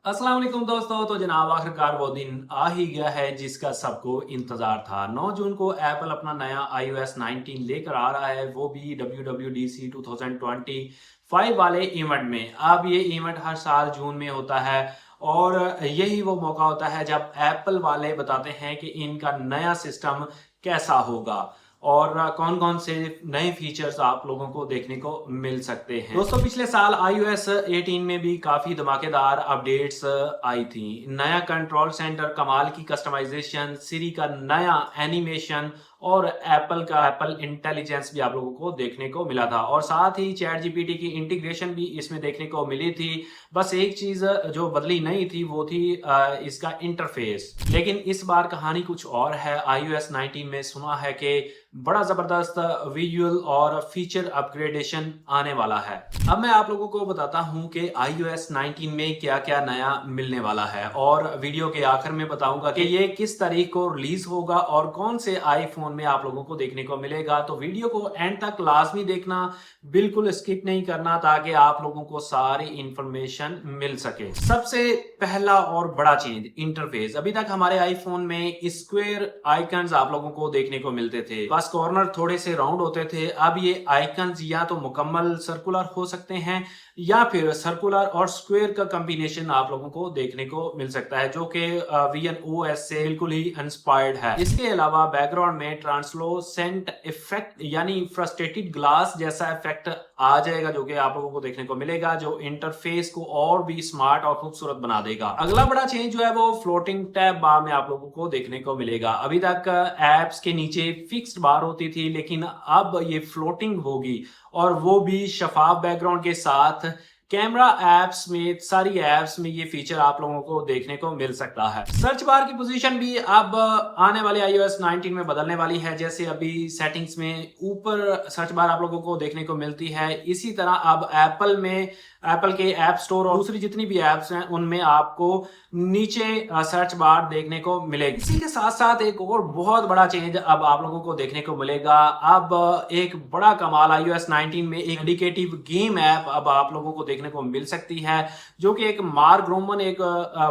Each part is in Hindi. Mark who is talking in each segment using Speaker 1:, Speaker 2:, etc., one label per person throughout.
Speaker 1: अस्सलाम वालेकुम दोस्तों। तो जनाब आखिरकार वो दिन आ ही गया है जिसका सबको इंतज़ार था। 9 जून को एप्पल अपना नया iOS 19 लेकर आ रहा है, वो भी WWDC 2025 वाले इवेंट में। अब ये इवेंट हर साल जून में होता है और यही वो मौका होता है जब एप्पल वाले बताते हैं कि इनका नया सिस्टम कैसा होगा और कौन-कौन से नए फीचर्स आप लोगों को देखने को मिल सकते हैं। दोस्तों पिछले साल iOS 18 में भी काफ़ी धमाकेदार अपडेट्स आई थी। नया कंट्रोल सेंटर, कमाल की कस्टमाइजेशन, सिरी का नया एनिमेशन और एप्पल इंटेलिजेंस भी आप लोगों को देखने को मिला था और साथ ही चैट जीपीटी की इंटीग्रेशन भी इसमें देखने को मिली थी। बस एक चीज़ जो बदली नहीं थी वो थी इसका इंटरफेस। लेकिन इस बार कहानी कुछ और है। iOS 19 में सुना है कि बड़ा ज़बरदस्त विजुअल और फीचर अपग्रेडेशन आने वाला है। अब मैं आप लोगों को बताता हूं कि iOS 19 में क्या-क्या नया मिलने वाला है और वीडियो के आखिर में बताऊंगा कि ये किस तारीख को रिलीज होगा और कौन से आईफोन में आप लोगों को देखने को मिलेगा। तो वीडियो को एंड तक लाजमी देखना, बिल्कुल स्किप नहीं करना ताकि आप लोगों को सारी इंफॉर्मेशन मिल सके। सबसे पहला और बड़ा चेंज इंटरफेस। अभी तक हमारे आईफोन में स्क्वायर आइकन्स आप लोगों को देखने को मिलते थे, बस कॉर्नर थोड़े से राउंड होते थे। अब ये आइकन्स या तो मुकम्मल सर्कुलर हो सकते हैं या फिर सर्कुलर और स्क्वायर का कॉम्बिनेशन आप लोगों को देखने को मिल सकता है, जो कि VNOS से बिल्कुल ही इंस्पायर्ड है। इसके अलावा बैकग्राउंड में ट्रांसलोसेंट इफेक्ट यानी फ्रस्ट्रेटेड ग्लास जैसा इफेक्ट आ जाएगा, जो कि आप लोगों को देखने को मिलेगा, जो इंटरफेस को और भी स्मार्ट और खूबसूरत बना देगा। अगला बड़ा चेंज जो है वो फ्लोटिंग टैब बार में आप लोगों को देखने को मिलेगा। अभी तक एप्स के नीचे फिक्स्ड बार होती थी, लेकिन अब ये फ्लोटिंग होगी और वो भी शफाफ बैकग्राउंड के साथ। कैमरा एप्स में, सारी एप्स में ये फीचर आप लोगों को देखने को मिल सकता है। सर्च बार की पोजीशन भी अब आने वाले iOS 19 में बदलने वाली है। जैसे अभी सेटिंग्स में ऊपर सर्च बार आप लोगों को देखने को मिलती है, इसी तरह अब एप्पल के ऐप स्टोर और दूसरी जितनी भी एप्स हैं उनमें आपको नीचे सर्च बार देखने को मिलेगी। इसी के साथ साथ एक और बहुत बड़ा चेंज अब आप लोगों को देखने को मिलेगा। अब एक बड़ा कमाल iOS 19 में एक इंडिकेटिव गेम ऐप अब आप लोगों को देखने को मिल सकती है, जो कि एक मार्क ग्रोमन एक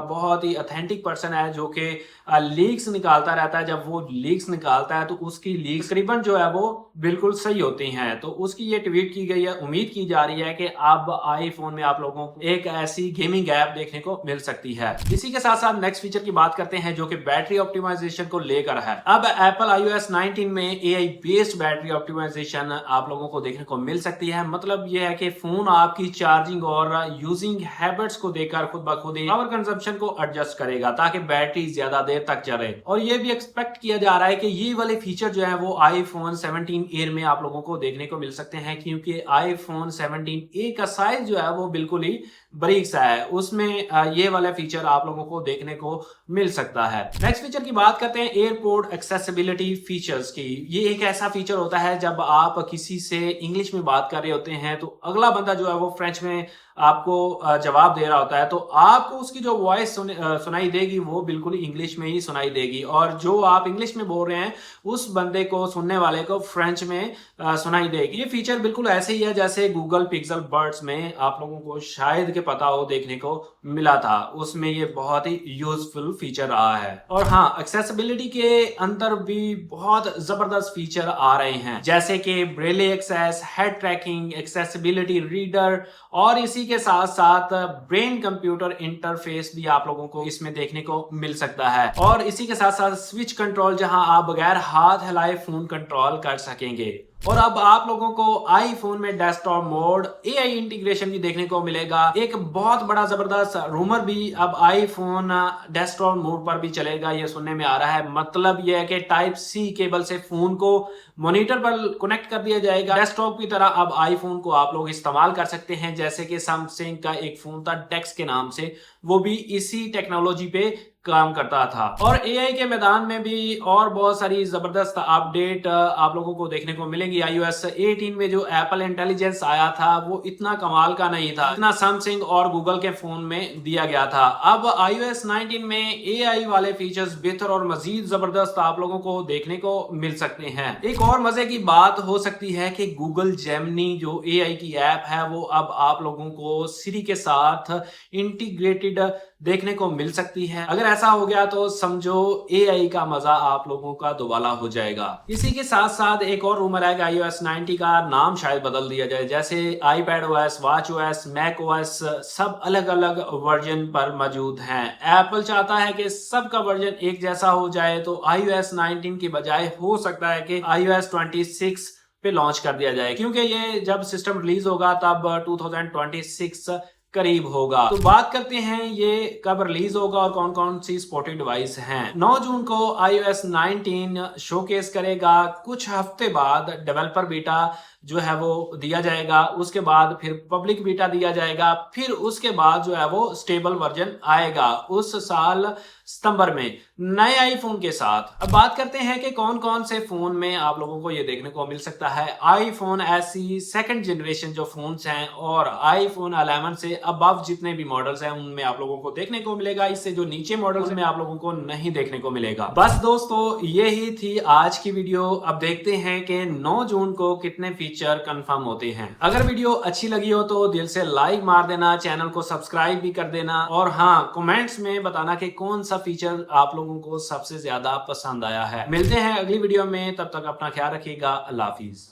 Speaker 1: बहुत ही ऑथेंटिक पर्सन है जो कि लीक्स निकालता रहता है। जब वो लीक्स निकालता है तो उसकी लीक्स तकरीबन जो है वो बिल्कुल सही होती हैं। तो उसकी ये ट्वीट की गई है। उम्मीद की जा रही है कि अब आईफोन में आप लोगों को एक ऐसी गेमिंग ऐप देखने को मिल सकती है। इसी के साथ साथ नेक्स्ट फीचर की बात करते हैं जो कि बैटरी ऑप्टिमाइजेशन को लेकर है। अब एप्पल iOS 19 में AI बेस्ड बैटरी ऑप्टिमाइजेशन आप लोगों को देखने को मिल सकती है। मतलब यह है कि फोन आपकी चार्जिंग और यूजिंग हैबिट्स को देखकर खुद ब खुद ही पावर कंजप्शन को एडजस्ट करेगा ताकि बैटरी ज्यादा देर तक चले। और ये भी एक्सपेक्ट किया जा रहा है कि ये वाले फीचर जो है वो iPhone 17 एयर में आप लोगों को देखने को मिल सकते हैं, क्योंकि iPhone 17A का साइज जो है वो बिल्कुल ही बारीक सा है। उसमें ये वाला फीचर आप लोगों को देखने को मिल सकता है। नेक्स्ट फीचर की बात करते हैं एयरपोर्ट एक्सेसिबिलिटी फीचर्स की। ये एक ऐसा फीचर होता है जब आप किसी से इंग्लिश में बात कर रहे होते हैं तो अगला बंदा जो है वो फ्रेंच में आपको जवाब दे रहा होता है, तो आपको उसकी जो वॉइस सुनाई देगी वो बिल्कुल इंग्लिश में ही सुनाई देगी और जो आप इंग्लिश में बोल रहे हैं उस बंदे को, सुनने वाले को फ्रेंच में सुनाई देगी। ये फीचर बिल्कुल ऐसे ही है जैसे गूगल पिक्सल बड्स में आप लोगों को शायद के पता हो देखने को मिला था। उसमें ये बहुत ही यूजफुल फीचर रहा है। और हाँ, एक्सेसिबिलिटी के अंदर भी बहुत जबरदस्त फीचर आ रहे हैं, जैसे कि Braille access, head tracking, accessibility reader और इसी के साथ साथ ब्रेन कंप्यूटर इंटरफेस भी आप लोगों को इसमें देखने को मिल सकता है। और इसी के साथ साथ स्विच कंट्रोल, जहां आप बगैर हाथ हिलाए फोन कंट्रोल कर सकेंगे। और अब आप लोगों को आईफोन में डेस्कटॉप मोड, AI इंटीग्रेशन भी देखने को मिलेगा। एक बहुत बड़ा जबरदस्त रूमर भी अब आईफोन डेस्कटॉप मोड पर भी चलेगा, ये सुनने में आ रहा है। मतलब ये है कि टाइप C केबल से फोन को मॉनिटर पर कनेक्ट कर दिया जाएगा। डेस्कटॉप की तरह अब आईफोन को आप लोग इस्तेमाल कर सकते हैं, जैसे कि सैमसंग का एक फोन था डेक्स के नाम से, वो भी इसी टेक्नोलॉजी पे काम करता था। और एआई के मैदान में भी और बहुत सारी जबरदस्त अपडेट आप लोगों को देखने को मिलेगी। iOS 18 में जो एप्पल इंटेलिजेंस आया था वो इतना कमाल का नहीं था, इतना सैमसंग और गूगल के फोन में दिया गया था। अब iOS 19 में एआई वाले फीचर्स बेहतर और मजीद जबरदस्त आप लोगों को देखने को मिल सकते हैं। एक और मजे की बात हो सकती है कि गूगल जेमिनी जो एआई की ऐप है वो अब आप लोगों को सिरी के साथ इंटीग्रेटेड देखने को मिल सकती है। अगर ऐसा हो गया तो समझो एआई का मजा आप लोगों का दोबाला हो जाएगा। इसी के साथ साथ एक और रूमर है कि iOS 90 का नाम शायद बदल दिया जाए, जैसे iPadOS, WatchOS, macOS सब अलग अलग वर्जन पर मौजूद हैं। एप्पल चाहता है कि सबका वर्जन एक जैसा हो जाए, तो iOS 19 की बजाय हो सकता है कि iOS 26 पे लॉन्च कर दिया जाए, क्योंकि ये जब सिस्टम रिलीज होगा तब 2026 करीब होगा। तो बात करते हैं ये कब रिलीज होगा और कौन कौन सी सपोर्टेड डिवाइस हैं। 9 जून को iOS 19 शोकेस करेगा, कुछ हफ्ते बाद डेवलपर बीटा जो है वो दिया जाएगा, उसके बाद फिर पब्लिक बीटा दिया जाएगा, फिर उसके बाद जो है वो स्टेबल वर्जन आएगा उस साल सितंबर में नए आईफोन के साथ। अब बात करते हैं कि कौन कौन से फोन में आप लोगों को ये देखने को मिल सकता है। आईफोन ऐसी सेकंड जनरेशन जो फोन्स हैं और आईफोन 11 से अबव जितने भी मॉडल्स हैं उनमें आप लोगों को देखने को मिलेगा, इससे जो नीचे मॉडल्स में आप लोगों को नहीं देखने को मिलेगा। बस दोस्तों यही थी आज की वीडियो। अब देखते हैं कि 9 जून को कितने फीचर कंफर्म होते हैं। अगर वीडियो अच्छी लगी हो तो दिल से लाइक मार देना, चैनल को सब्सक्राइब भी कर देना, और हाँ कमेंट्स में बताना कि कौन सा फीचर आप लोगों को सबसे ज्यादा पसंद आया है। मिलते हैं अगली वीडियो में, तब तक अपना ख्याल रखिएगा। अल्लाह हाफिज।